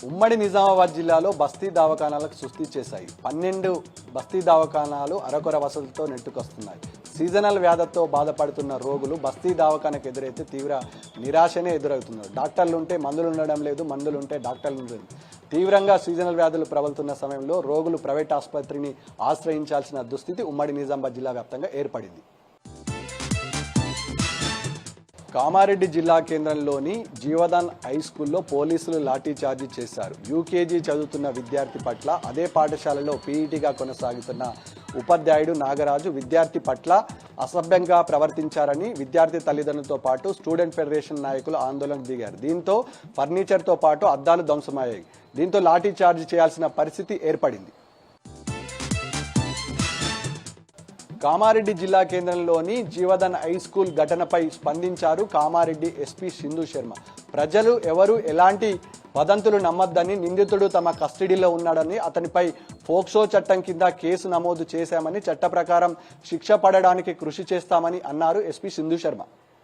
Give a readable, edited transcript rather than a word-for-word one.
ఉమ్మడి నిజామాబాద్ జిల్లాలో బస్తీ దవాఖానాలకు సుస్థి చేశాయి. 12 బస్తీ దవాఖానాలు అరకొర వసతులతో నెట్టుకొస్తున్నాయి. సీజనల్ వ్యాధులతో బాధపడుతున్న రోగులు బస్తీ దవాఖానకు ఎదురైతే తీవ్ర నిరాశనే ఎదురవుతున్నారు. డాక్టర్లుంటే మందులు ఉండడం లేదు, మందులుంటే డాక్టర్లు ఉండడం. తీవ్రంగా సీజనల్ వ్యాధులు ప్రబలుతున్న సమయంలో రోగులు ప్రైవేట్ ఆసుపత్రిని ఆశ్రయించాల్సిన దుస్థితి ఉమ్మడి నిజామాబాద్ జిల్లా వ్యాప్తంగా ఏర్పడింది. కామారెడ్డి జిల్లా కేంద్రంలోని జీవదాన్ హై స్కూల్లో పోలీసులు లాఠీచార్జీ చేశారు. యూకేజీ చదువుతున్న విద్యార్థి పట్ల అదే పాఠశాలలో పీఈటీగా కొనసాగుతున్న ఉపాధ్యాయుడు నాగరాజు విద్యార్థి పట్ల అసభ్యంగా ప్రవర్తించారని విద్యార్థి తల్లిదండ్రులతో పాటు స్టూడెంట్ ఫెడరేషన్ నాయకులు ఆందోళనకు దిగారు. దీంతో ఫర్నిచర్తో పాటు అద్దాలు ధ్వంసమయ్యాయి. దీంతో లాఠీచార్జీ చేయాల్సిన పరిస్థితి ఏర్పడింది. కామారెడ్డి జిల్లా కేంద్రంలోని జీవదాన్ హై స్కూల్ ఘటనపై స్పందించారు కామారెడ్డి ఎస్పీ సింధు శర్మ. ప్రజలు ఎవరు ఎలాంటి వదంతులు నమ్మొద్దని, నిందితుడు తమ కస్టడీలో ఉన్నాడని, అతనిపై పోక్సో చట్టం కింద కేసు నమోదు చేశామని, చట్ట ప్రకారం శిక్ష పడడానికి కృషి చేస్తామని అన్నారు ఎస్పీ సింధు శర్మ.